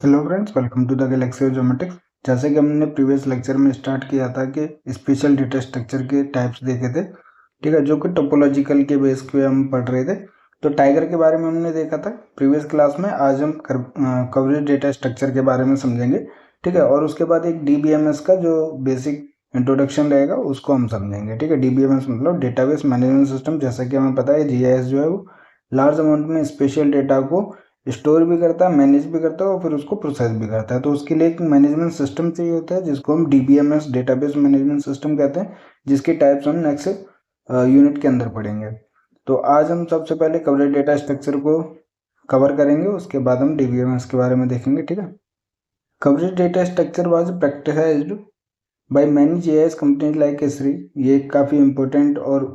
Hello friends, welcome to the galaxy of geometrics. जैसे कि हमने प्रीवियस लेक्चर में स्टार्ट किया था कि स्पेशल डेटा स्ट्रक्चर के टाइप्स देखे थे, ठीक है, जो कि टोपोलॉजिकल के बेस पे हम पढ़ रहे थे। तो टाइगर के बारे में हमने देखा था प्रीवियस क्लास में। आज हम कवरेज डेटा स्ट्रक्चर के बारे में समझेंगे, ठीक है। और उसके बाद एक डीबीएमएस का जो बेसिक इंट्रोडक्शन रहेगा उसको हम समझेंगे, ठीक है। डीबीएमएस मतलब डेटाबेस मैनेजमेंट सिस्टम। जैसा कि हमें पता है जीआईएस जो है वो लार्ज अमाउंट में स्पेशल डेटा को स्टोर भी करता है, मैनेज भी करता है और फिर उसको प्रोसेस भी करता है। तो उसके लिए एक मैनेजमेंट सिस्टम चाहिए होता है जिसको हम डीबीएमएस डेटाबेस मैनेजमेंट सिस्टम कहते हैं, जिसकी टाइप्स हम नेक्स्ट यूनिट के अंदर पढ़ेंगे। तो आज हम सबसे पहले कवरेज डेटा स्ट्रक्चर को कवर करेंगे, उसके बाद हम डीबीएमएस के बारे में देखेंगे, ठीक है। Coverage data structure was practised by many GIS companies like ESRI. ये काफ़ी इंपॉर्टेंट और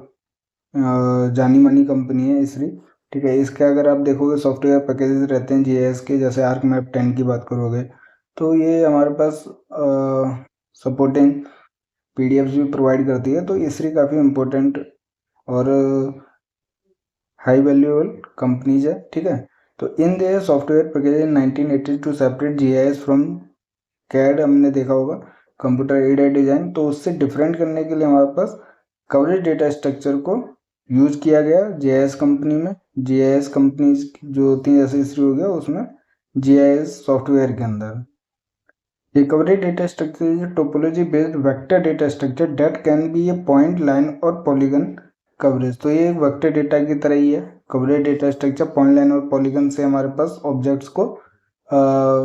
जानी मानी कंपनी है इसरी, ठीक है। इसके अगर आप देखोगे सॉफ्टवेयर पैकेजेस रहते हैं जीएस के, जैसे आर्क मैप 10 की बात करोगे तो ये हमारे पास सपोर्टिंग पीडीएफ्स भी प्रोवाइड करती है। तो इसरी काफ़ी इम्पोर्टेंट और हाई वैल्यूएबल कंपनीज है, ठीक है। तो in the software package in 1980 to separate GIS from CAD, हमने देखा होगा कंप्यूटर एडेड डिजाइन। तो उससे डिफरेंट करने के लिए हमारे पास कवरेज डेटा स्ट्रक्चर को यूज किया गया जीआईएस कंपनी में। जीआईएस कंपनीज जो होती हैं जैसे इसरी हो गया, उसमें जीआईएस सॉफ्टवेयर के अंदर ये coverage data structure is topology based vector data structure that can be A point, line और पॉलीगन कवरेज। तो ये एक वेक्टर डेटा की तरह ही है coverage data structure. Point, line और पॉलीगन से हमारे पास ऑब्जेक्ट्स को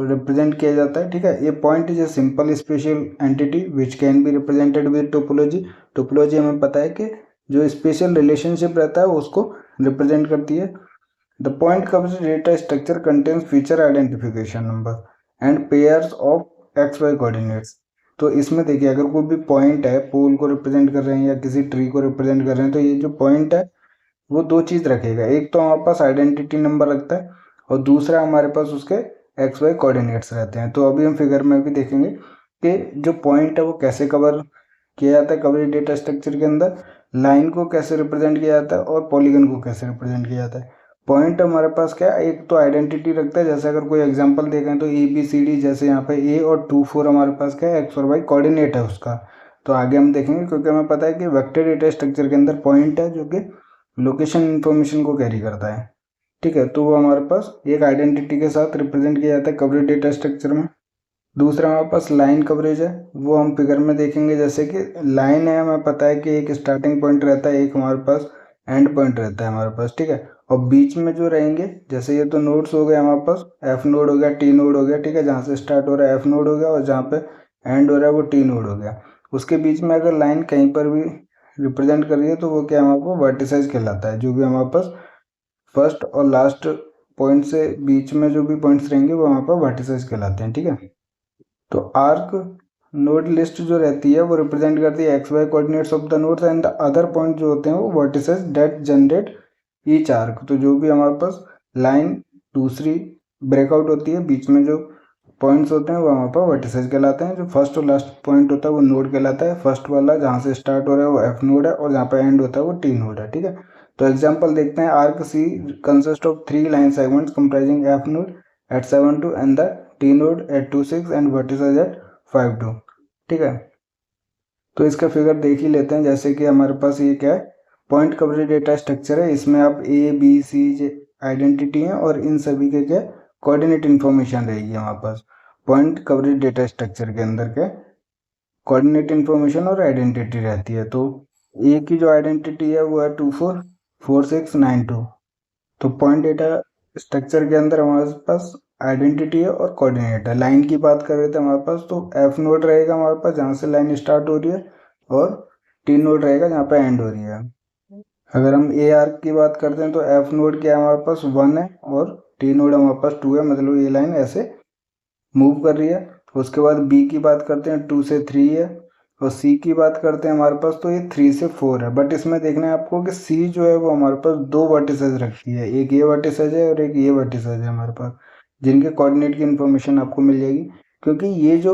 रिप्रेजेंट किया जाता है, ठीक है। ये point is a simple special entity which can be represented with topology. Topology हमें पता है कि जो स्पेशल रिलेशनशिप रहता है उसको रिप्रेजेंट करती है। The point coverage data structure contains feature identification number and pairs of x y coordinates. तो इसमें देखिए, अगर कोई भी पॉइंट है, पोल को रिप्रेजेंट कर रहे हैं या किसी ट्री को रिप्रेजेंट कर रहे हैं, तो ये जो पॉइंट है वो दो चीज़ रखेगा। एक तो हमारे पास आइडेंटिटी नंबर रखता है और दूसरा हमारे पास उसके एक्स वाई कोऑर्डिनेट्स रहते हैं। तो अभी हम फिगर में भी देखेंगे कि जो पॉइंट है वो कैसे कवर किया जाता है कवरेज डेटा स्ट्रक्चर के अंदर, लाइन को कैसे रिप्रेजेंट किया जाता है और पॉलीगन को कैसे रिप्रेजेंट किया जाता है। पॉइंट हमारे पास क्या है, एक तो आइडेंटिटी रखता है। जैसे अगर कोई एग्जांपल देखें तो ए बी सी डी, जैसे यहाँ पे ए और 2 4 हमारे पास क्या है, एक्स और वाई कोऑर्डिनेट है उसका। तो आगे हम देखेंगे, क्योंकि हमें पता है कि वेक्टर डेटा स्ट्रक्चर के अंदर पॉइंट है जो कि लोकेशन इन्फॉर्मेशन को कैरी करता है, ठीक है। तो वो हमारे पास एक आइडेंटिटी के साथ रिप्रेजेंट किया जाता है कवरेज डेटा स्ट्रक्चर में। दूसरा हमारे पास लाइन कवरेज है, वो हम फिगर में देखेंगे। जैसे कि लाइन है, हमें पता है कि एक स्टार्टिंग पॉइंट रहता है, एक हमारे पास एंड पॉइंट रहता है हमारे पास, ठीक है। और बीच में जो रहेंगे, जैसे ये तो नोड्स हो गए हमारे पास, एफ नोड हो गया, टी नोड हो गया, ठीक है। जहाँ से स्टार्ट हो रहा है एफ नोड हो गया और जहाँ पे एंड हो रहा है वो टी नोड हो गया। उसके बीच में अगर लाइन कहीं पर भी रिप्रेजेंट कर रही है तो वो क्या हमारे पास वर्टिसाइज कहलाता है। जो भी हमारे पास फर्स्ट और लास्ट पॉइंट से बीच में जो भी पॉइंट्स रहेंगे वो हमारे पास वर्टिसाइज कहलाते हैं, ठीक है। तो आर्क नोड लिस्ट जो रहती है वो रिप्रेजेंट करती है x y coordinates of the nodes and the other point जो होते हैं वो vertices that generate each arc. तो जो भी हमारे पास लाइन दूसरी ब्रेकआउट होती है, बीच में जो पॉइंट्स होते हैं वो हमारे पास वर्टिसेस कहलाते हैं। जो फर्स्ट और लास्ट पॉइंट होता है वो नोड कहलाता है। फर्स्ट वाला जहाँ से स्टार्ट हो रहा है वो एफ नोड है और जहाँ पे एंड होता है वो टी नोड है, ठीक है। तो एग्जाम्पल देखते हैं। Arc C consist of 3 line segments comprising F node at 7 2 and the T node at 2 6 and vertices at 5 2, ठीक है। तो इसका फिगर देख ही लेते हैं। जैसे कि हमारे पास ये क्या है, पॉइंट कवरेज डेटा स्ट्रक्चर है। इसमें आप ए बी सी आइडेंटिटी है और इन सभी के क्या कोऑर्डिनेट इन्फॉर्मेशन रहेगी हमारे पास। पॉइंट कवरेज डेटा स्ट्रक्चर के अंदर क्या कोऑर्डिनेट इन्फॉर्मेशन और आइडेंटिटी रहती है। तो ए की जो आइडेंटिटी है वो है 2 4 4 6 9 2। तो पॉइंट डेटा स्ट्रक्चर के अंदर हमारे पास आइडेंटिटी है और कोऑर्डिनेट है। लाइन की बात कर रहे थे हमारे पास, तो एफ नोड रहेगा हमारे पास जहाँ से लाइन स्टार्ट हो रही है और टी नोड रहेगा जहाँ पे एंड हो रही है। अगर हम ए आर्क की बात करते हैं तो एफ नोड क्या है हमारे पास 1 है और टी नोड हमारे पास 2 है, मतलब ये लाइन ऐसे मूव कर रही है। उसके बाद बी की बात करते हैं 2 से 3 है और सी की बात करते हैं हमारे पास तो ये 3 से 4 है। बट इसमें देखना है आपको कि सी जो है वो हमारे पास दो वर्टिसेज रखती है, एक ये वर्टिसेज है और एक ये वर्टिसेज है हमारे पास, जिनके कोऑर्डिनेट की इन्फॉर्मेशन आपको मिल जाएगी। क्योंकि ये जो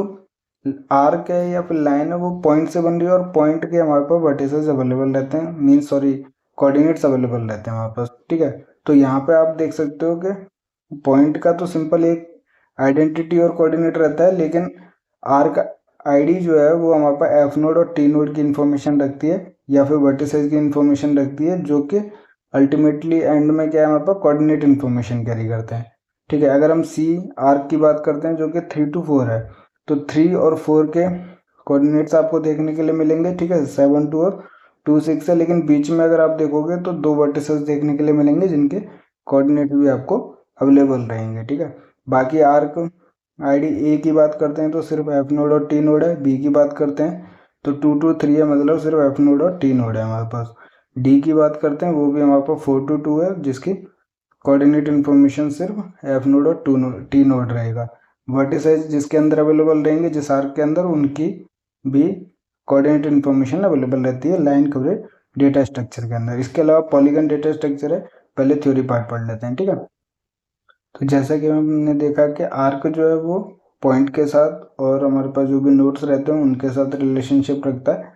आर्क है या फिर लाइन है वो पॉइंट से बन रही है और पॉइंट के हमारे पास वर्टिसेज अवेलेबल रहते हैं, मीन सॉरी कोऑर्डिनेट्स अवेलेबल रहते हैं हमारे पास, ठीक है। तो यहाँ पे आप देख सकते हो कि पॉइंट का तो सिंपल एक आइडेंटिटी और कोऑर्डिनेट रहता है, लेकिन आर्क आईडी जो है वो हमारे पास एफ नोड और टी नोड की इन्फॉर्मेशन रखती है या फिर वर्टिसेस की इन्फॉर्मेशन रखती है, जो कि अल्टीमेटली एंड में क्या है हमारे पास कोऑर्डिनेट इन्फॉर्मेशन कैरी करते हैं। ठीक है, अगर हम सी आर्क की बात करते हैं जो कि 3 to 4 है, तो 3 और 4 के कोऑर्डिनेट्स आपको देखने के लिए मिलेंगे। ठीक है, 7 2 और 2 6 है, लेकिन बीच में अगर आप देखोगे तो 2 वर्टिसेस देखने के लिए मिलेंगे जिनके कोऑर्डिनेट भी आपको अवेलेबल रहेंगे। ठीक है, बाकी आर्क आईडी ए की बात करते हैं तो सिर्फ एफ नोड और टी नोड है। बी की बात करते हैं तो 2 to 3 है, मतलब सिर्फ एफ नोड और टी नोड है हमारे पास। डी की बात करते हैं वो भी हमारे पास 4 to 2 है, जिसकी कोऑर्डिनेट इन्फॉर्मेशन सिर्फ एफ नोड और टी नोड रहेगा। वर्टिसेस जिसके अंदर अवेलेबल रहेंगे, जिस आर्क के अंदर, उनकी भी कोऑर्डिनेट इन्फॉर्मेशन अवेलेबल रहती है लाइन कवरेज डेटा स्ट्रक्चर के अंदर। इसके अलावा पॉलीगन डेटा स्ट्रक्चर है, पहले थ्योरी पार्ट पढ़ लेते हैं। ठीक है, तो जैसा कि हमने देखा कि आर्क जो है वो पॉइंट के साथ और हमारे पास जो भी नोड्स रहते हैं उनके साथ रिलेशनशिप रखता है।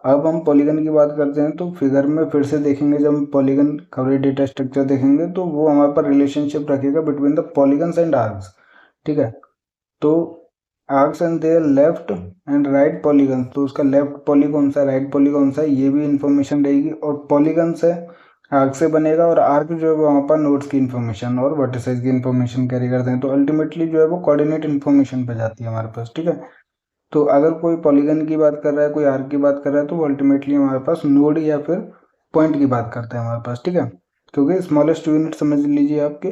अब हम पॉलीगन की बात करते हैं तो फिगर में फिर से देखेंगे, जब हम पॉलीगन कवरेज डेटा स्ट्रक्चर देखेंगे तो वो हमारे पास रिलेशनशिप रखेगा between the polygons and arcs. ठीक है, तो arcs and their left and right polygon, तो उसका लेफ्ट पॉली कौन सा है, राइट पॉली कौन सा है, ये भी इंफॉर्मेशन रहेगी। और पॉलीगन से आर्क से बनेगा, और आर्क जो है वो वहाँ पर नोड्स की इन्फॉर्मेशन और वर्टिसेस की इन्फॉर्मेशन कैरी करते हैं। तो अल्टीमेटली जो है वो कोऑर्डिनेट इन्फॉर्मेशन पे जाती है हमारे पास। ठीक है, तो अगर कोई पॉलीगन की बात कर रहा है, कोई आर्क की बात कर रहा है, तो वो अल्टीमेटली हमारे पास नोड या फिर पॉइंट की बात करता है हमारे पास। ठीक है, क्योंकि स्मॉलेस्ट यूनिट समझ लीजिए आपके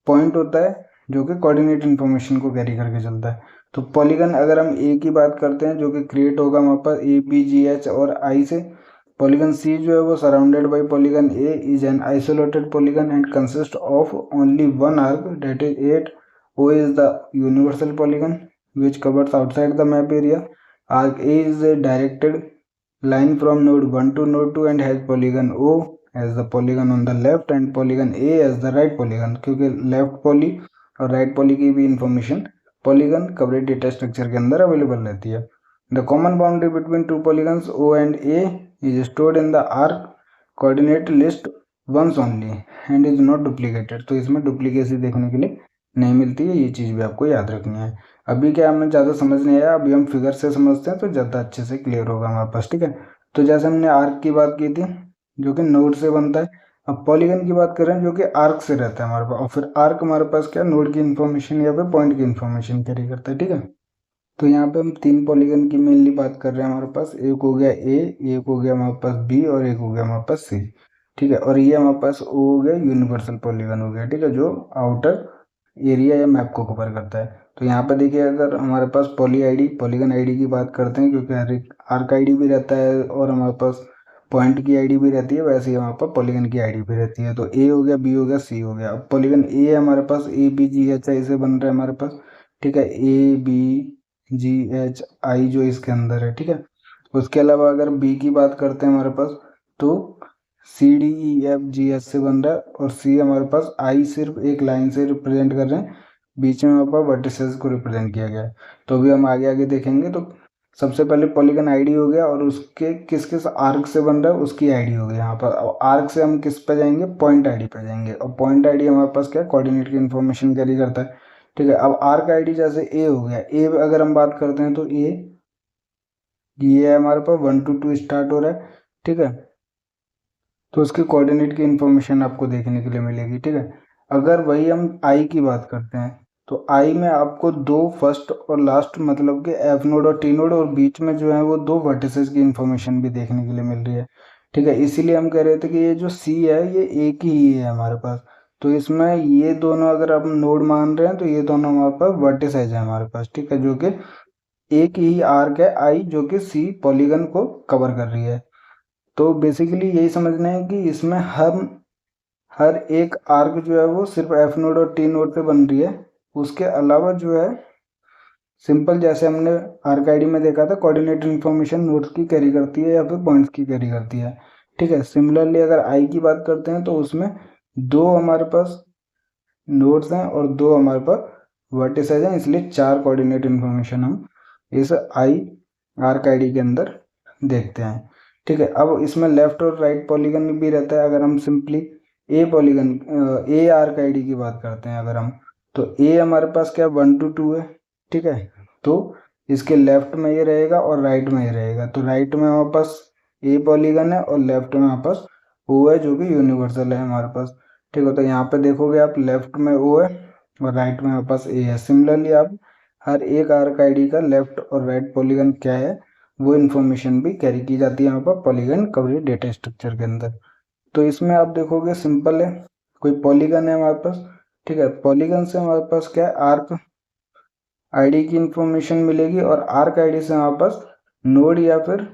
पॉइंट होता है जो कि कोऑर्डिनेट इन्फॉर्मेशन को कैरी करके चलता है। तो पॉलीगन अगर हम ए की बात करते हैं जो कि क्रिएट होगा हमारे पास ए बी जी एच और आई से। पॉलीगन सी जो है वो surrounded by polygon A is an isolated polygon and consist of only one arc, that is 8। O is the universal polygon which covers outside the map area. Arc A is a directed line from node 1 to node 2 and has polygon O as the polygon on the left and polygon A as the right polygon, क्योंकि left poly और right poly की भी information polygon coverage data structure के अंदर available रहती है। The common boundary between two polygons O and A is stored in the arc coordinate list once only and is not duplicated। तो इसमें duplicacy देखने के लिए नहीं मिलती है, ये चीज़ भी आपको याद रखनी है। अभी क्या हमें ज़्यादा समझ नहीं आया, अभी हम फिगर से समझते हैं तो ज़्यादा अच्छे से क्लियर होगा हमारे पास। ठीक है, तो जैसे हमने आर्क की बात की थी जो कि नोड से बनता है, अब पॉलीगन की बात कर रहे हैं जो कि आर्क से रहता है हमारे पास, और फिर आर्क हमारे पास क्या नोड की इन्फॉर्मेशन या फिर पॉइंट की इन्फॉर्मेशन कैरी करता है। ठीक है, तो यहाँ पे हम 3 पॉलीगन की मेनली बात कर रहे हैं हमारे पास। एक हो गया ए, एक हो गया हमारे पास बी और एक हो गया हमारे पास सी। ठीक है, और ये हमारे पास ओ हो गया, यूनिवर्सल पॉलीगन हो गया। ठीक है, जो आउटर एरिया या मैप को कवर करता है। तो यहाँ पे देखिए अगर हमारे पास पॉलीगन आईडी की बात करते हैं, क्योंकि हर एक आर्क आईडी भी रहता है और हमारे पास पॉइंट की आईडी भी रहती है, वैसे ही हमारे पास पॉलीगन की आईडी भी रहती है। तो ए हो गया, बी हो गया, सी हो गया। अब पॉलीगन ए है हमारे पास, A B ji H I से बन रहा है हमारे पास। ठीक है, A B ji H I जो इसके अंदर है। ठीक है, उसके अलावा अगर बी की बात करते हैं हमारे पास तो C D E F G H से बन रहा है, और सी हमारे पास आई सिर्फ एक लाइन से रिप्रेजेंट कर रहे हैं, बीच में हमारे पास वर्टिसेस को रिप्रेजेंट किया गया है। तो अभी हम आगे आगे देखेंगे। तो सबसे पहले पॉलीगन आईडी हो गया, और उसके किस किस आर्क से बन रहा है उसकी आईडी हो गई यहाँ पर। और आर्क से हम किस पे जाएंगे, पॉइंट आईडी पे जाएंगे, और पॉइंट आईडी हमारे पास क्या कोऑर्डिनेट की इन्फॉर्मेशन कैरी करता है। ठीक है, अब आर्क आईडी जैसे ए हो गया, ए अगर हम बात करते हैं तो ए ये है हमारे पास 1 to 2 स्टार्ट हो रहा है। ठीक है, तो उसके कोऑर्डिनेट की इन्फॉर्मेशन आपको देखने के लिए मिलेगी। ठीक है, अगर वही हम आई की बात करते हैं तो आई में आपको दो फर्स्ट और लास्ट, मतलब कि एफ नोड और टी नोड, और बीच में जो है वो दो वर्टिसेस की इन्फॉर्मेशन भी देखने के लिए मिल रही है। ठीक है, इसीलिए हम कह रहे थे कि ये जो सी है ये एक ही है हमारे पास। तो इसमें ये दोनों अगर हम नोड मान रहे हैं तो ये दोनों हमारे पास वर्टिसेज है हमारे पास। ठीक है, जो कि एक ही आर्क है आई, जो कि सी पॉलीगन को कवर कर रही है। तो बेसिकली यही समझना है कि इसमें हर एक आर्क जो है वो सिर्फ एफ नोड और टी नोड पे बन रही है। उसके अलावा जो है सिंपल, जैसे हमने आर्क आईडी में देखा था, कोऑर्डिनेट इन्फॉर्मेशन नोड्स की कैरी करती है या फिर पॉइंट्स की कैरी करती है। ठीक है, सिमिलरली अगर आई की बात करते हैं तो उसमें दो हमारे पास नोड्स हैं और दो हमारे पास वर्टिसेज हैं, इसलिए 4 कोऑर्डिनेट इन्फॉर्मेशन हम इस आई आर्क आईडी के अंदर देखते हैं। ठीक है, अब इसमें लेफ्ट और राइट पॉलीगन भी रहता है। अगर हम सिंपली ए आर्क आईडी की बात करते हैं अगर हम, तो ए हमारे पास क्या 1 to 2 है, ठीक है। तो इसके लेफ्ट में ये रहेगा और राइट में ये रहेगा। तो राइट में हमारे पास ए पॉलीगन है और लेफ्ट में हमारे पास ओ है जो कि यूनिवर्सल है हमारे पास, ठीक है। तो यहाँ पे देखोगे आप लेफ्ट में ओ है और राइट में हमारे पास ए है। सिमिलरली आप हर एक आर्क आईडी का लेफ्ट और राइट पॉलीगन क्या है वो इन्फॉर्मेशन भी कैरी की जाती है यहाँ पर पॉलीगन कवरेज डेटा स्ट्रक्चर के अंदर। तो इसमें आप देखोगे सिंपल है, कोई पॉलीगन है हमारे पास, ठीक है। पॉलीगन से हमारे पास क्या है आर्क आईडी की इंफॉर्मेशन मिलेगी और आर्क आईडी से हमारे पास नोड या फिर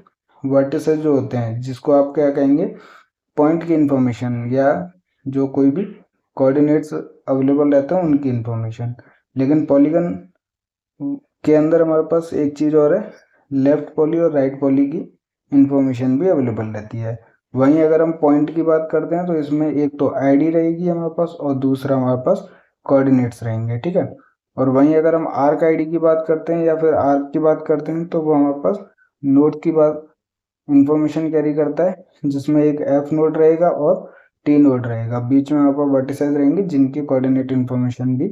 वर्टिसेस जो होते हैं जिसको आप क्या कहेंगे पॉइंट की इंफॉर्मेशन या जो कोई भी कोऑर्डिनेट्स अवेलेबल रहते हैं उनकी इंफॉर्मेशन। लेकिन पॉलीगन के अंदर हमारे पास एक चीज़ और है, लेफ्ट पॉली और राइट पॉली की इंफॉर्मेशन भी अवेलेबल रहती है। वहीं अगर हम पॉइंट की बात करते हैं तो इसमें एक तो आईडी रहेगी हमारे पास और दूसरा हमारे पास कोऑर्डिनेट्स रहेंगे, ठीक है। और वहीं अगर हम आर्क आईडी की बात करते हैं या फिर आर्क की बात करते हैं तो वो हमारे पास नोड की बात इंफॉर्मेशन कैरी करता है जिसमें एक एफ नोड रहेगा और टी नोड रहेगा, बीच में हमारे पास वर्टिसेस रहेंगे जिनकी कोऑर्डिनेट इंफॉर्मेशन भी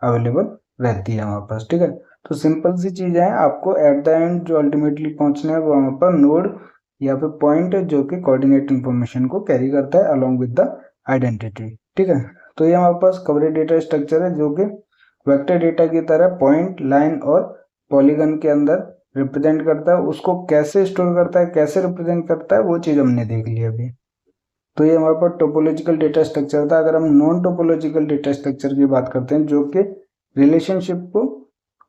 अवेलेबल रहती है हमारे पास, ठीक है। तो सिंपल सी चीज़ है, आपको एट द एंड जो अल्टीमेटली पहुंचना है वो हमारे पास नोड या फिर पॉइंट जो कि कोऑर्डिनेट इंफॉर्मेशन को कैरी करता है अलोंग विद द आइडेंटिटी, ठीक है। तो ये हमारे पास कवरेज डेटा स्ट्रक्चर है जो कि वेक्टर डेटा की तरह पॉइंट लाइन और पॉलीगन के अंदर रिप्रेजेंट करता है। उसको कैसे स्टोर करता है कैसे रिप्रेजेंट करता है वो चीज़ हमने देख ली अभी। तो ये हमारे पास टोपोलॉजिकल डेटा स्ट्रक्चर था। अगर हम नॉन टोपोलॉजिकल डेटा स्ट्रक्चर की बात करते हैं जो कि रिलेशनशिप को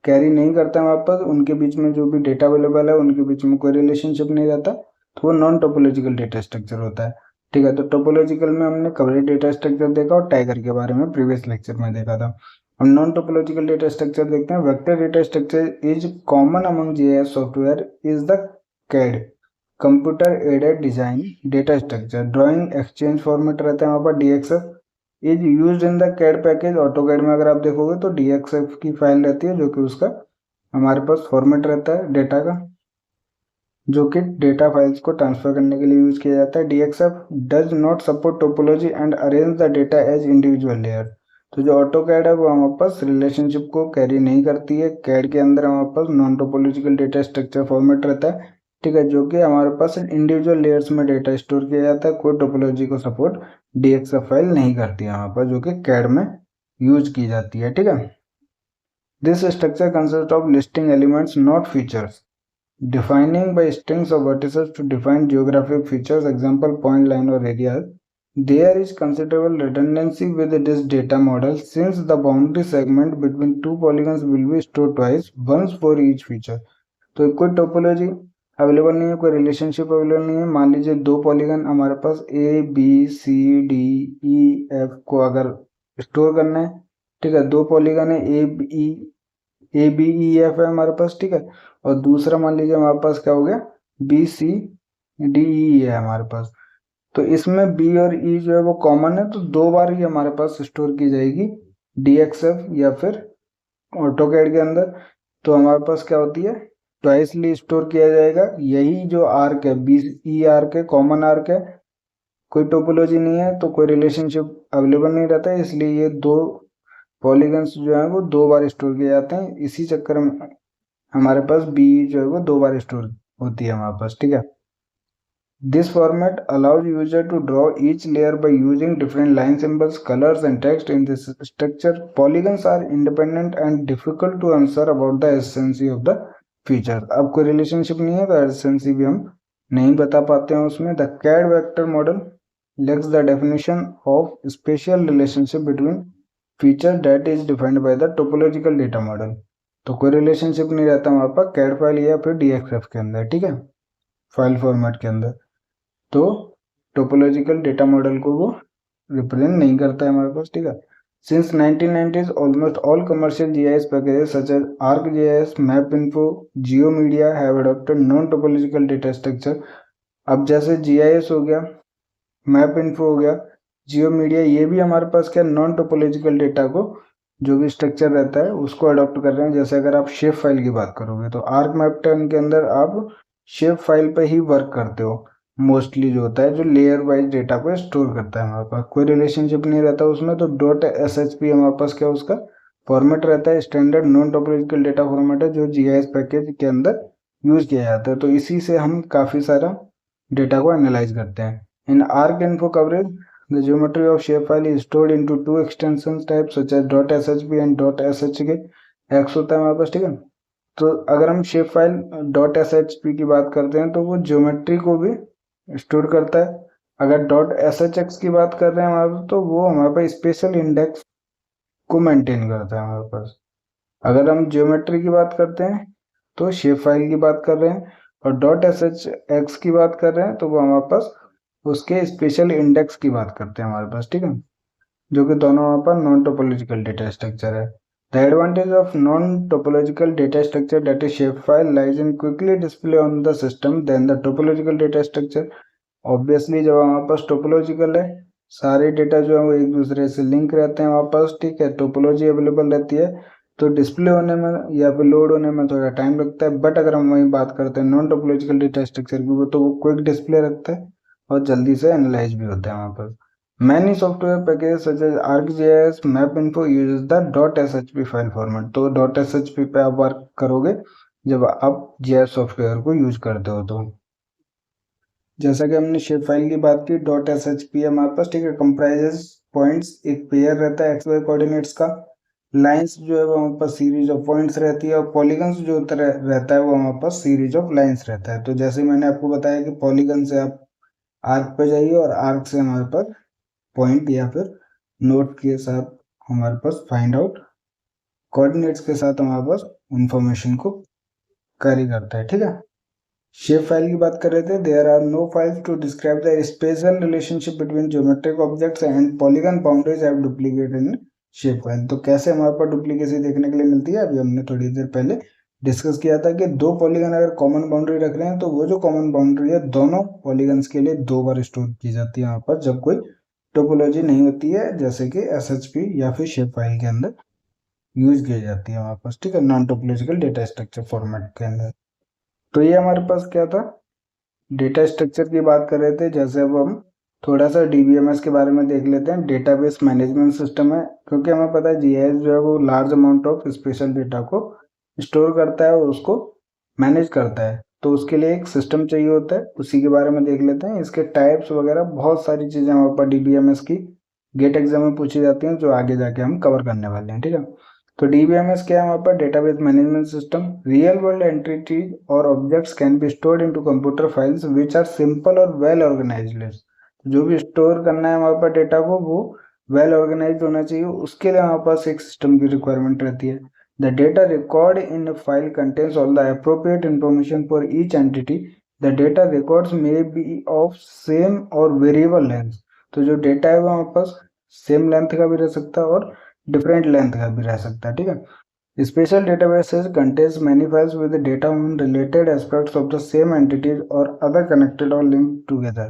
कैरी नहीं करता है हमारे पास, उनके बीच में जो भी डेटा अवेलेबल है उनके बीच में कोई रिलेशनशिप नहीं रहता, तो वो नॉन टोपोलॉजिकल डेटा स्ट्रक्चर होता है, ठीक है। तो टोपोलॉजिकल में हमने कवरेज डेटा स्ट्रक्चर देखा और टाइगर के बारे में प्रीवियस लेक्चर में देखा था। हम नॉन टोपोलॉजिकल डेटा स्ट्रक्चर देखते हैं। Vector data structure is common among GIS software is the CAD computer aided design data structure. Drawing exchange format रहता है वहाँ पर DXF is used in the CAD package. AutoCAD में अगर आप देखोगे तो डीएक्सएफ की फाइल रहती है जो कि उसका हमारे पास फॉर्मेट रहता है डेटा का, जो कि डेटा फाइल्स को ट्रांसफर करने के लिए यूज किया जाता है। DXF does not support topology and arrange the data as individual layer. तो जो ऑटोकैड है वो हमारे पास रिलेशनशिप को कैरी नहीं करती है। कैड के अंदर हमारे पास non topological data structure format रहता है, ठीक है, जो कि हमारे पास इंडिविजुअल लेयर्स में डेटा स्टोर किया जाता है। कोई टोपोलॉजी को सपोर्ट डीएक्सएफ फाइल नहीं करती है हमारे पास, जो कि कैड में यूज की जाती है, ठीक है। This structure consist of listing elements not features, defining by strings of vertices to define geographic features, example point line or area. There is considerable redundancy with this data model since the boundary segment between two polygons will be stored twice, once for each feature. तो कोई topology available नहीं है, कोई relationship available नहीं है। मान लीजिए दो पॉलीगन हमारे पास A B C D E F को अगर स्टोर करना है, ठीक है, दो पॉलीगन है ए बी ई एफ है हमारे पास, ठीक है, और दूसरा मान लीजिए हमारे पास क्या हो गया बी सी डी ई है हमारे पास। तो इसमें बी और ई जो है वो कॉमन है, तो दो बार ही हमारे पास स्टोर की जाएगी डीएक्सएफ या फिर ऑटोकैड के अंदर। तो हमारे पास क्या होती है ट्वाइसली स्टोर किया जाएगा। यही जो आर्क है बी ई आर्क है, कॉमन आर्क है, कोई टोपोलॉजी नहीं है तो कोई रिलेशनशिप अवेलेबल नहीं रहता है, इसलिए ये दो पॉलीगन्स जो है वो दो बार स्टोर किए जाते हैं। इसी चक्कर में हमारे पास बी जो है वो दो बार स्टोर होती है हमारे पास, ठीक है। This format allows user to draw each layer by using different line symbols colours and text in this structure. Polygons are independent and difficult to answer about the essence of the feature. अब कोई relationship नहीं है तो एसेंसी भी हम नहीं बता पाते हैं उसमें। The CAD vector model lacks the definition of spatial relationship between feature that is defined by the topological data model। तो कोई रिलेशनशिप नहीं रहता हमारे पास कैड फाइल या फिर डीएक्सएफ के अंदर, ठीक है, फाइल फॉर्मेट के अंदर। तो टोपोलॉजिकल डेटा मॉडल को वो रिप्रेजेंट नहीं करता है हमारे पास, ठीक है। Since 1990s almost all commercial GIS packages such as ArcGIS, MapInfo, GeoMedia have adopted non topological data structure. अब जैसे जीआईएस हो गया, मैप इन्फो हो गया, जियो मीडिया, ये भी हमारे पास क्या नॉन टोपोलॉजिकल डेटा को जो भी स्ट्रक्चर रहता है उसको अडॉप्ट कर रहे हैं। जैसे अगर आप शेप फाइल की बात करोगे तो आर्क मैप 10 के अंदर आप शेप फाइल पे ही वर्क करते हो मोस्टली, जो होता है जो लेयर वाइज डेटा को स्टोर करता है हमारे पास, कोई रिलेशनशिप नहीं रहता उसमें। तो .shp हमारे पास क्या उसका फॉर्मेट रहता है standard non topological data format है जो जीआईएस पैकेज के अंदर यूज किया जाता है। तो इसी से हम काफ़ी सारा डेटा को एनालाइज करते हैं। In Arc Info coverage the geometry of shape file is stored into two extension types such as .shp and .shk x होता है हमारे पास, ठीक है। तो अगर हम शेप फाइल .shp की बात करते हैं तो वो ज्योमेट्री को भी स्टोर करता है। अगर .shx की बात कर रहे हैं हमारे तो वो हमारे पास स्पेशल इंडेक्स को मेंटेन करता है हमारे पास। अगर हम ज्योमेट्री की बात करते हैं तो शेप फाइल की बात कर रहे हैं, और .shx की बात कर रहे हैं तो वो हमारे पास उसके स्पेशल इंडेक्स की बात करते हैं हमारे पास, ठीक है, जो कि दोनों हमारे पास नॉन टोपोलॉजिकल डेटा स्ट्रक्चर है। The advantage of non-topological data structure, that is shapefile, lies in quickly display on the system than the topological data structure. Obviously जब हमारे पास टोपोलॉजिकल है, सारे डेटा जो है वो एक दूसरे से लिंक रहते हैं हमारे पास, ठीक है, टोपोलॉजी अवेलेबल रहती है, तो डिस्प्ले होने में या फिर लोड होने में थोड़ा टाइम लगता है। बट अगर हम वही बात करते हैं नॉन टोपोलॉजिकल डेटा स्ट्रक्चर की, वो तो वो क्विक डिस्प्ले रखता है और जल्दी से एनालाइज भी होता है हमारे पास। Many software packages such as ArcGIS, MapInfo uses the .shp file format। तो .shp पे आप वर्क करोगे जब आप GIS सॉफ्टवेयर को यूज करते हो। तो जैसा कि हमने शेप फाइल की बात की, .shp हमारे पास, ठीक है, कंप्राइजेस पॉइंट्स, एक पेयर रहता है XY कोऑर्डिनेट्स का, लाइंस जो है वो हमारे पास सीरीज ऑफ पॉइंट्स रहती है, और पॉलीगन्स जो रहता है वो हमारे पास सीरीज ऑफ लाइंस रहता है। तो जैसे मैंने आपको बताया कि पॉलीगन से आप आर्क पे जाइए और आर्क से हमारे पास पॉइंट या फिर नोट के साथ हमारे पास फाइंड आउट कोऑर्डिनेट्स के साथ हमारे पास इंफॉर्मेशन को कैरी करता है, ठीक है। शेप फाइल की बात कर रहे थे। There are no files to describe the spatial relationship between geometric objects and polygon boundaries have duplicate in shape file. तो कैसे हमारे पास डुप्लीकेसी देखने के लिए मिलती है, अभी हमने थोड़ी देर पहले डिस्कस किया था कि दो पॉलीगन अगर कॉमन बाउंड्री रख रहे हैं तो वो जो कॉमन बाउंड्री है दोनों पॉलीगन्स के लिए दो बार स्टोर की जाती है यहाँ पर, जब कोई टोपोलॉजी नहीं होती है, जैसे कि SHP या फिर शेप फाइल के अंदर यूज की जाती है हमारे पास, ठीक है, non topological data structure format के अंदर। तो ये हमारे पास क्या था, डेटा स्ट्रक्चर की बात कर रहे थे। जैसे अब हम थोड़ा सा DBMS के बारे में देख लेते हैं। डेटाबेस मैनेजमेंट सिस्टम है, क्योंकि हमें पता है GIS जो है वो large amount of special data को स्टोर करता है और उसको मैनेज करता है, तो उसके लिए एक सिस्टम चाहिए होता है, उसी के बारे में देख लेते हैं। इसके टाइप्स वगैरह बहुत सारी चीज़ें हमारे पास DBMS की गेट एग्जाम में पूछी जाती हैं, जो आगे जाके हम कवर करने वाले हैं, ठीक है। तो DBMS क्या है हमारे पास, database management system. Real world entities और objects can be stored into computer files which are simple और वेल ऑर्गेनाइज्ड लिस्ट। जो भी स्टोर करना है हमारे पास डेटा को, वो वेल ऑर्गेनाइज होना चाहिए, उसके लिए हमारे पास एक सिस्टम की रिक्वायरमेंट रहती है। The data record in a file contains all the appropriate information for each entity. The data records may be of same or variable length। तो जो डेटा है वो हमारे पास सेम लेंथ का भी रह सकता है और डिफरेंट लेंथ का भी रह सकता है, ठीक है। Special databases contains many files with the data on related aspects of the same entities or other connected or linked together।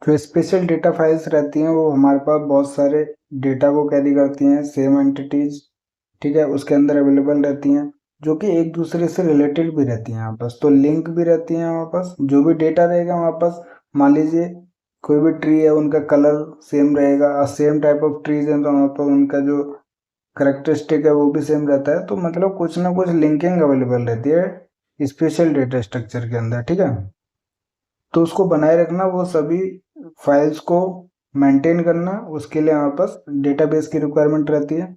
जो स्पेशल डेटा फाइल्स रहती हैं वो हमारे पास बहुत सारे डेटा को कैरी करती हैं, सेम एंटिटीज, ठीक है, उसके अंदर अवेलेबल रहती हैं, जो कि एक दूसरे से रिलेटेड भी रहती हैं हमारे पास, तो लिंक भी रहती हैं हमारे पास। जो भी डेटा रहेगा हमारे पास, मान लीजिए कोई भी ट्री है, उनका कलर सेम रहेगा, सेम टाइप ऑफ ट्रीज हैं तो हमारे पास उनका जो करेक्टरिस्टिक है वो भी सेम रहता है। तो मतलब कुछ ना कुछ लिंकिंग अवेलेबल रहती है स्पेशल डेटा स्ट्रक्चर के अंदर, ठीक है। तो उसको बनाए रखना, वो सभी फाइल्स को मेंटेन करना, उसके लिए हमारे पास डेटाबेस की रिक्वायरमेंट रहती है।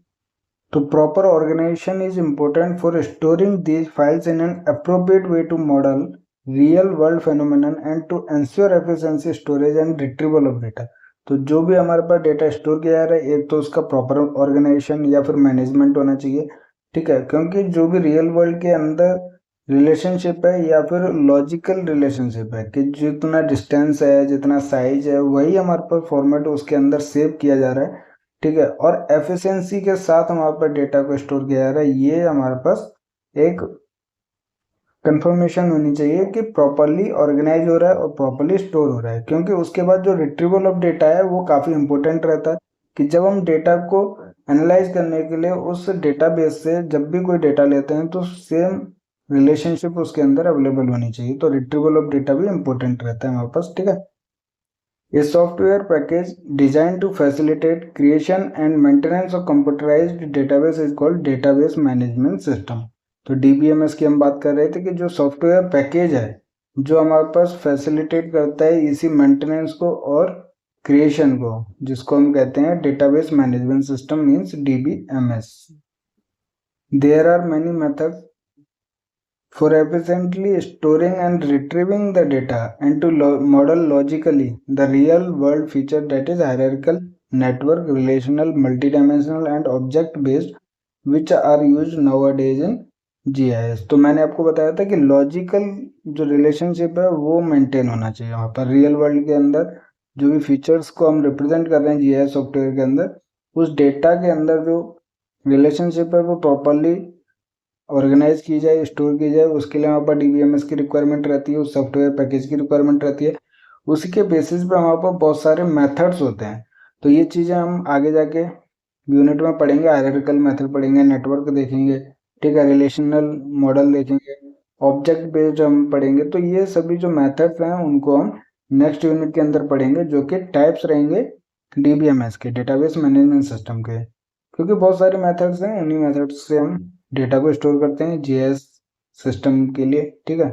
तो proper organisation is important for storing these files in an appropriate way to model real world phenomenon and to ensure efficiency storage and retrieval of data. तो जो भी हमारे पास डेटा स्टोर किया जा रहा है, एक तो उसका प्रॉपर ऑर्गेनाइजेशन या फिर मैनेजमेंट होना चाहिए, ठीक है, क्योंकि जो भी रियल वर्ल्ड के अंदर रिलेशनशिप है या फिर लॉजिकल रिलेशनशिप है, कि जितना डिस्टेंस है, जितना साइज है, वही हमारे पास फॉर्मेट उसके अंदर सेव किया जा रहा है, ठीक है, और एफिशिएंसी के साथ हमारे पास डेटा को स्टोर किया जा रहा है। ये हमारे पास एक कंफर्मेशन होनी चाहिए कि प्रॉपरली ऑर्गेनाइज हो रहा है और प्रॉपरली स्टोर हो रहा है, क्योंकि उसके बाद जो रिट्रीवल ऑफ डेटा है वो काफ़ी इंपॉर्टेंट रहता है, कि जब हम डेटा को एनालाइज करने के लिए उस डेटाबेस से जब भी कोई डेटा लेते हैं तो सेम रिलेशनशिप उसके अंदर अवेलेबल होनी चाहिए। तो रिट्रीवल ऑफ डेटा भी इंपॉर्टेंट रहता है हमारे पास, ठीक है। A software package designed to facilitate creation and maintenance of computerized database is called database management system। तो DBMS की हम बात कर रहे थे कि जो सॉफ्टवेयर पैकेज है जो हमारे पास फैसिलिटेट करता है इसी मेंटेनेंस को और क्रिएशन को, जिसको हम कहते हैं database management system means DBMS। There are many methods for efficiently storing and retrieving the data and to model logically the real world feature, that is hierarchical, network, relational, multidimensional and object based, which are used nowadays in GIS। तो मैंने आपको बताया था कि logical जो relationship है वो maintain होना चाहिए वहाँ पर रियल वर्ल्ड के अंदर। जो भी फीचर्स को हम रिप्रेजेंट कर रहे हैं GIS सॉफ्टवेयर के अंदर, उस डेटा के अंदर जो रिलेशनशिप है वो प्रॉपरली ऑर्गेनाइज की जाए, स्टोर की जाए, उसके लिए हमारे पास DBMS की रिक्वायरमेंट रहती है, उस सॉफ्टवेयर पैकेज की रिक्वायरमेंट रहती है। उसी के बेसिस पे हमारे पास बहुत सारे मेथड्स होते हैं। तो ये चीज़ें हम आगे जाके यूनिट में पढ़ेंगे, हायरार्किकल मेथड पढ़ेंगे, नेटवर्क देखेंगे, ठीक है, रिलेशनल मॉडल देखेंगे, ऑब्जेक्ट बेस्ड हम पढ़ेंगे। तो ये सभी जो मेथड्स हैं उनको हम नेक्स्ट यूनिट के अंदर पढ़ेंगे, जो कि टाइप्स रहेंगे DBMS के, डेटाबेस मैनेजमेंट सिस्टम के। क्योंकि बहुत सारे मेथड्स हैं, उन्हीं मेथड्स से हम डेटा को स्टोर करते हैं GIS सिस्टम के लिए, ठीक है।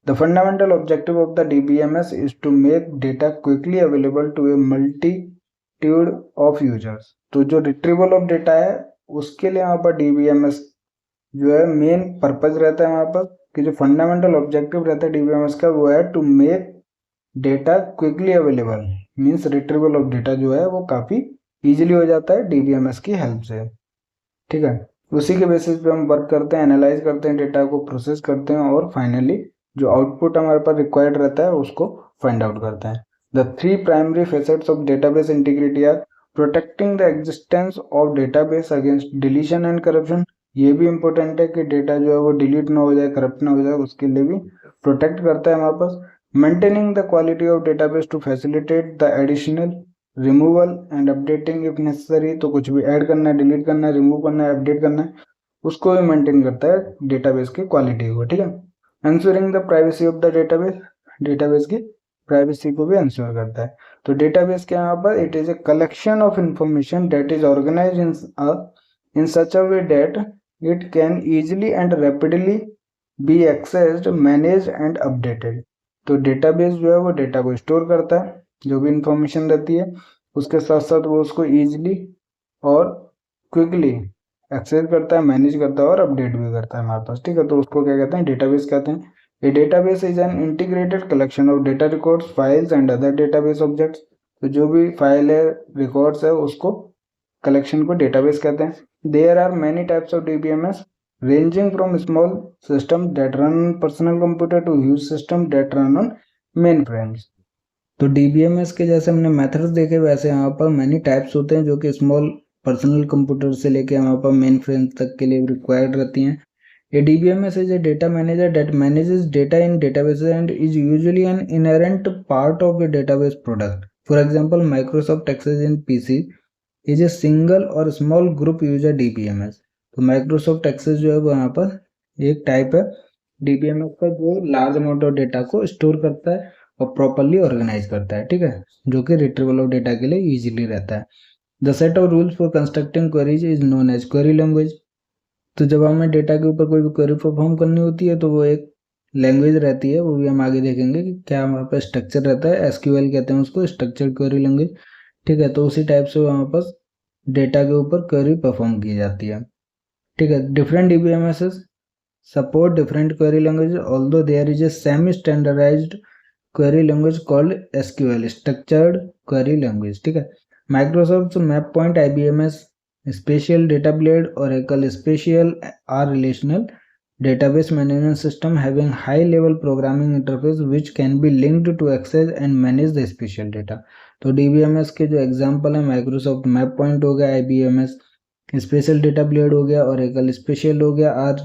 The fundamental objective of the DBMS is to make data quickly available to a multitude of users. तो जो रिट्रीवल ऑफ डेटा है उसके लिए यहाँ पर DBMS जो है मेन पर्पज रहता है वहाँ पर, कि जो फंडामेंटल ऑब्जेक्टिव रहता है DBMS का वो है to make data quickly available, means retrieval of data जो है वो काफ़ी ईजिली हो जाता है DBMS की हेल्प से, ठीक है। उसी के बेसिस पे हम वर्क करते हैं, एनालाइज करते हैं, डेटा को प्रोसेस करते हैं और फाइनली जो आउटपुट हमारे पास रिक्वायर्ड रहता है उसको फाइंड आउट करते हैं। The three primary facets of database integrity are protecting the existence of database against deletion and corruption. ये भी इंपॉर्टेंट है कि डेटा जो है वो डिलीट ना हो जाए, करप्ट ना हो जाए, उसके लिए भी प्रोटेक्ट करता है हमारे पास। Maintaining the quality of database to facilitate the additional removal and updating if necessary. तो कुछ भी ऐड करना है, डिलीट करना है, रिमूव करना है, अपडेट करना है, उसको भी मेंटेन करता है डेटाबेस की क्वालिटी को, ठीक है। Ensuring the privacy of the database, database की प्राइवेसी को भी इंश्योर करता है। तो डेटाबेस के यहाँ पर it is a collection of information that is organised in such a way that it can easily and rapidly be accessed, manage and updated. तो डेटाबेस जो है वो डेटा को स्टोर करता है, जो भी इंफॉर्मेशन रहती है, उसके साथ साथ वो उसको ईजिली और क्विकली एक्सेस करता है, मैनेज करता है और अपडेट भी करता है हमारे पास, ठीक है। तो उसको क्या कहते हैं, डेटाबेस कहते हैं। A database is an integrated collection of data records, files and other database objects. तो जो भी फाइल है, रिकॉर्ड्स है, उसको कलेक्शन को डेटाबेस कहते हैं। There are many types of DBMS ranging from small system that run on personal computer to huge system that run on mainframes। तो DBMS के जैसे हमने मेथड्स देखे, वैसे यहाँ पर मैनी टाइप्स होते हैं जो कि स्मॉल पर्सनल कंप्यूटर से लेके यहाँ पर मेन फ्रेम तक के लिए रिक्वायर्ड रहती हैं। A DBMS is a data manager that manages data in databases and is usually an inherent part of a database product. For example, Microsoft Access in PC is a single or small group user DBMS। तो Microsoft Access जो है वो यहाँ पर एक type है DBMS का जो लार्ज अमाउंट ऑफ डेटा को स्टोर करता है और प्रॉपरली ऑर्गेनाइज करता है, ठीक है, जो कि रिट्रीवल ऑफ डेटा के लिए इजीली रहता है। The set of rules for constructing queries is known as query language. तो जब हमें डेटा के ऊपर कोई भी क्वेरी परफॉर्म करनी होती है तो वो एक लैंग्वेज रहती है, वो भी हम आगे देखेंगे कि क्या हमारे पास स्ट्रक्चर रहता है, SQL कहते हैं उसको, स्ट्रक्चर्ड क्वेरी लैंग्वेज, ठीक है। तो उसी टाइप से वहाँ पास डेटा के ऊपर क्वेरी परफॉर्म की जाती है, ठीक है। Different DBMS support different query languages, although there is a semi-standardized query language called SQL, structured query language, ठीक है। Microsoft MapPoint IBMS, Spatial Data Blade, Oracle Spatial are relational database management system having high-level programming interface which can be linked to access and manage the spatial data। तो DBMS के जो example है, Microsoft MapPoint हो गया, IBMS special data blade हो गया, Oracle special हो गया, और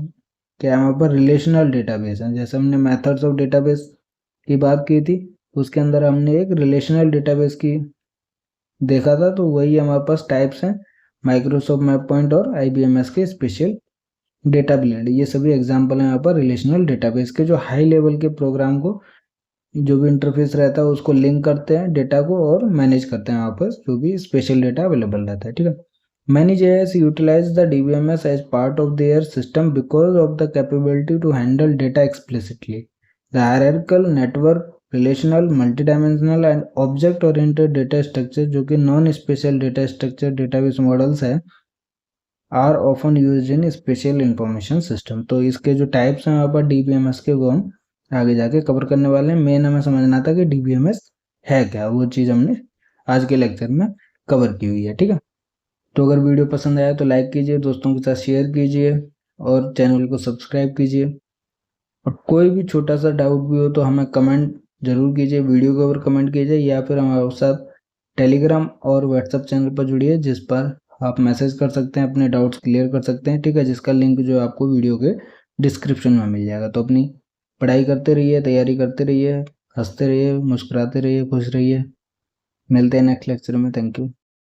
क्या यहाँ पर रिलेशनल डेटाबेस है। जैसे हमने मेथड्स ऑफ डेटाबेस की बात की थी, उसके अंदर हमने एक रिलेशनल डेटाबेस की देखा था, तो वही हमारे पास टाइप्स हैं, माइक्रोसॉफ्ट मैपपॉइंट और IBMS के स्पेशल डेटा ब्लेड। ये सभी एग्जाम्पल हैं यहाँ पर रिलेशनल डेटाबेस के, जो हाई लेवल के प्रोग्राम को जो भी इंटरफेस रहता है उसको लिंक करते हैं डेटा को और मैनेज करते हैं वापस जो भी स्पेशल डेटा अवेलेबल रहता है, ठीक है। Many JS utilize the DBMS as part of their system because of the capability to handle data explicitly. The hierarchical network, relational, multidimensional and object-oriented data structure जो कि non-spatial data structure database models है are often used in spatial information system। तो इसके जो types हैं वहाँ पर DBMS के वो हम आगे जाके कवर करने वाले हैं। मेन हमें समझना था कि DBMS है क्या, वो चीज़ हमने आज के लेक्चर में कवर की हुई है, ठीक है। तो अगर वीडियो पसंद आया तो लाइक कीजिए, दोस्तों के साथ शेयर कीजिए और चैनल को सब्सक्राइब कीजिए। और कोई भी छोटा सा डाउट भी हो तो हमें कमेंट जरूर कीजिए, वीडियो के ऊपर कमेंट कीजिए या फिर हमारे साथ टेलीग्राम और व्हाट्सएप चैनल पर जुड़िए जिस पर आप मैसेज कर सकते हैं, अपने डाउट्स क्लियर कर सकते हैं, ठीक है। जिसका लिंक जो आपको वीडियो के डिस्क्रिप्शन में मिल जाएगा। तो अपनी पढ़ाई करते रहिए, तैयारी करते रहिए, हंसते रहिए, मुस्कुराते रहिए, खुश रहिए। मिलते हैं नेक्स्ट लेक्चर में। Thank you.